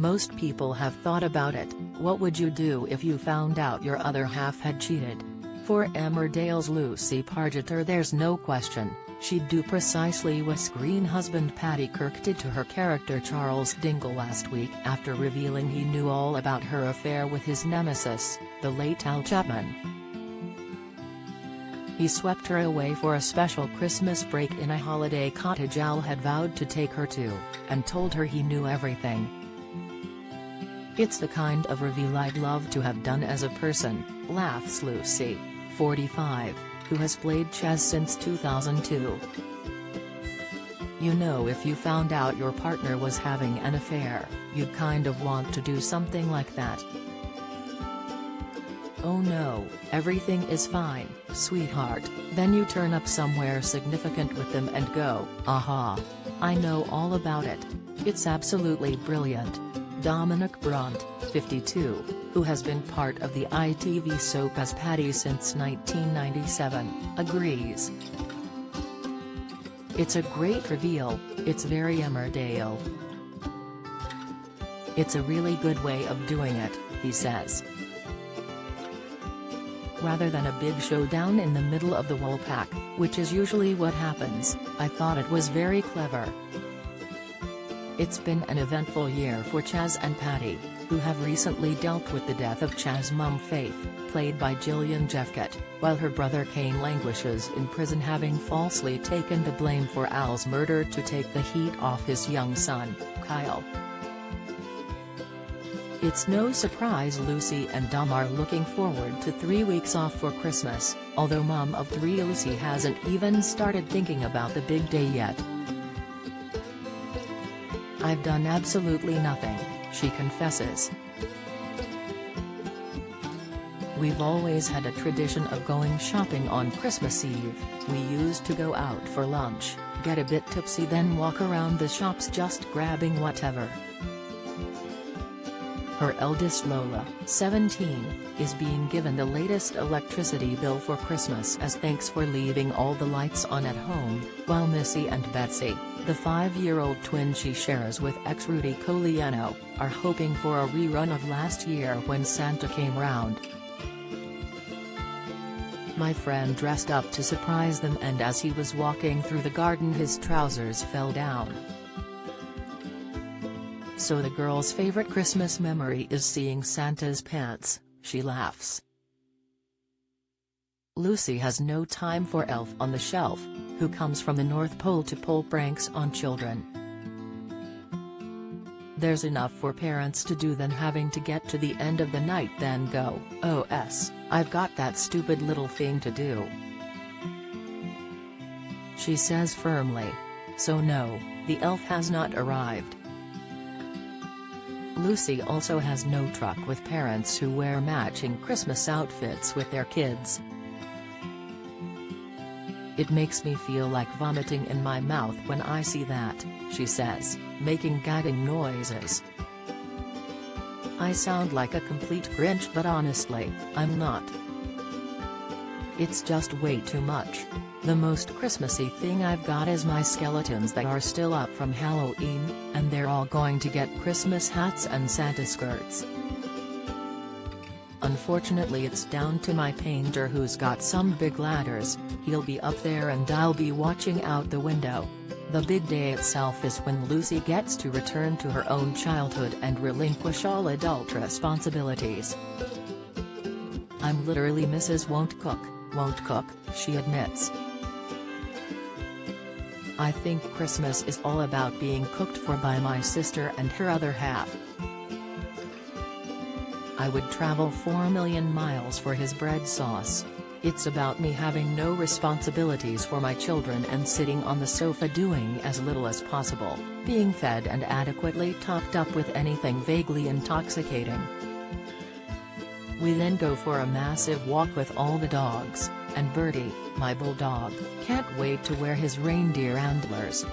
Most people have thought about it. What would you do if you found out your other half had cheated? For Emmerdale's Lucy Pargeter, there's no question, she'd do precisely what screen husband Paddy Kirk did to her character Charles Dingle last week after revealing he knew all about her affair with his nemesis, the late Al Chapman. He swept her away for a special Christmas break in a holiday cottage Al had vowed to take her to, and told her he knew everything. "It's the kind of reveal I'd love to have done as a person," laughs Lucy, 45, who has played Chaz since 2002. "You know, if you found out your partner was having an affair, you'd kind of want to do something like that. Oh no, everything is fine, sweetheart, then you turn up somewhere significant with them and go, aha. I know all about it. It's absolutely brilliant." Dominic Brandt, 52, who has been part of the ITV soap as Paddy since 1997, agrees. "It's a great reveal, it's very Emmerdale. It's a really good way of doing it," he says. "Rather than a big showdown in the middle of the Woolpack, which is usually what happens, I thought it was very clever." It's been an eventful year for Chaz and Paddy, who have recently dealt with the death of Chaz's mum Faith, played by Gillian Jeffcott, while her brother Kane languishes in prison, having falsely taken the blame for Al's murder to take the heat off his young son, Kyle. It's no surprise Lucy and Dom are looking forward to 3 weeks off for Christmas, although mum of 3 Lucy hasn't even started thinking about the big day yet. "I've done absolutely nothing," she confesses. "We've always had a tradition of going shopping on Christmas Eve. We used to go out for lunch, get a bit tipsy, then walk around the shops just grabbing whatever." Her eldest Lola, 17, is being given the latest electricity bill for Christmas as thanks for leaving all the lights on at home, while Missy and Betsy, the 5-year-old twin she shares with ex-Rudy Coliano, are hoping for a rerun of last year when Santa came round. "My friend dressed up to surprise them, and as he was walking through the garden his trousers fell down. So the girl's favorite Christmas memory is seeing Santa's pants," she laughs. Lucy has no time for Elf on the Shelf, who comes from the North Pole to pull pranks on children. "There's enough for parents to do than having to get to the end of the night then go, oh I've got that stupid little thing to do," she says firmly. So no, the elf has not arrived. Lucy also has no truck with parents who wear matching Christmas outfits with their kids. "It makes me feel like vomiting in my mouth when I see that," she says, making gagging noises. "I sound like a complete Grinch, but honestly, I'm not. It's just way too much. The most Christmassy thing I've got is my skeletons that are still up from Halloween, and they're all going to get Christmas hats and Santa skirts. Unfortunately it's down to my painter, who's got some big ladders. He'll be up there and I'll be watching out the window." The big day itself is when Lucy gets to return to her own childhood and relinquish all adult responsibilities. "I'm literally Mrs. Won't cook," she admits. "I think Christmas is all about being cooked for by my sister and her other half. I would travel 4 million miles for his bread sauce. It's about me having no responsibilities for my children and sitting on the sofa doing as little as possible, being fed and adequately topped up with anything vaguely intoxicating. We then go for a massive walk with all the dogs, and Bertie, my bulldog, can't wait to wear his reindeer antlers."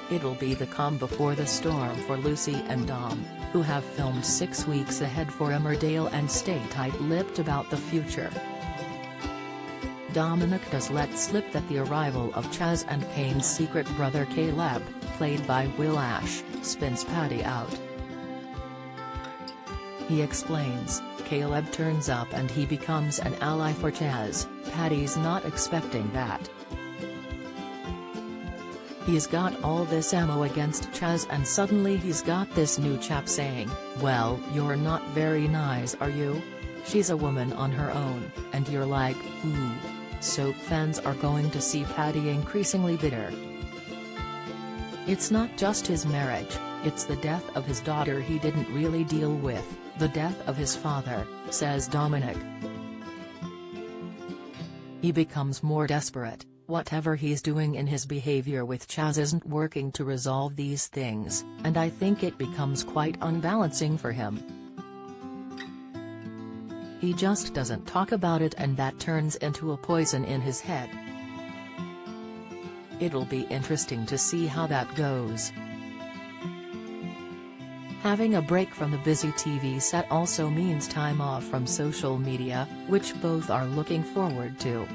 It'll be the calm before the storm for Lucy and Dom, who have filmed 6 weeks ahead for Emmerdale and stay tight-lipped about the future. Dominic does let slip that the arrival of Chaz and Kane's secret brother Caleb, played by Will Ash, spins Patty out. He explains, Caleb turns up and he becomes an ally for Chaz. Patty's not expecting that. He's got all this ammo against Chaz and suddenly he's got this new chap saying, well, you're not very nice, are you? She's a woman on her own, and you're like, ooh. Soap fans are going to see Patty increasingly bitter. It's not just his marriage, it's the death of his daughter he didn't really deal with, the death of his father, says Dominic. He becomes more desperate. Whatever he's doing in his behavior with Chaz isn't working to resolve these things, and I think it becomes quite unbalancing for him. He just doesn't talk about it and that turns into a poison in his head. It'll be interesting to see how that goes. Having a break from the busy TV set also means time off from social media, which both are looking forward to.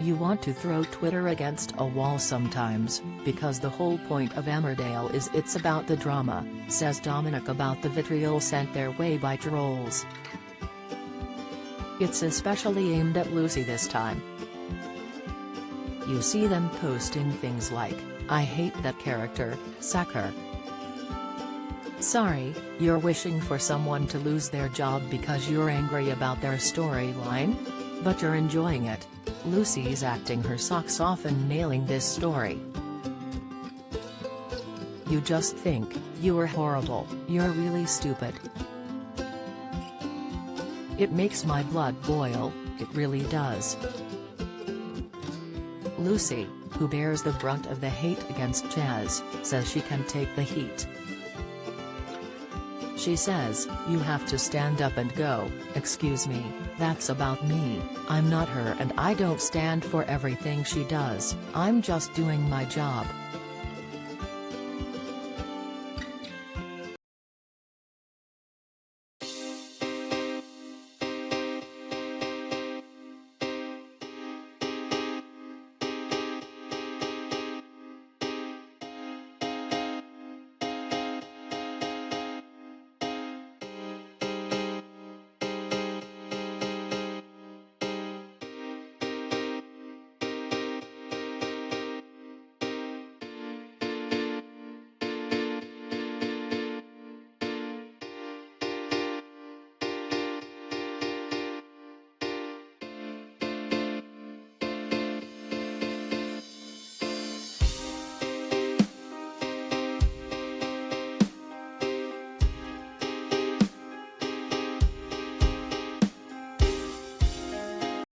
You want to throw Twitter against a wall sometimes, because the whole point of Emmerdale is it's about the drama, says Dominic about the vitriol sent their way by trolls. It's especially aimed at Lucy this time. You see them posting things like, I hate that character, sack her. Sorry, you're wishing for someone to lose their job because you're angry about their storyline? But you're enjoying it. Lucy's acting her socks off and nailing this story. You just think, you're horrible, you're really stupid. It makes my blood boil, it really does. Lucy, who bears the brunt of the hate against Chaz, says she can take the heat. She says, you have to stand up and go, excuse me, that's about me, I'm not her and I don't stand for everything she does, I'm just doing my job.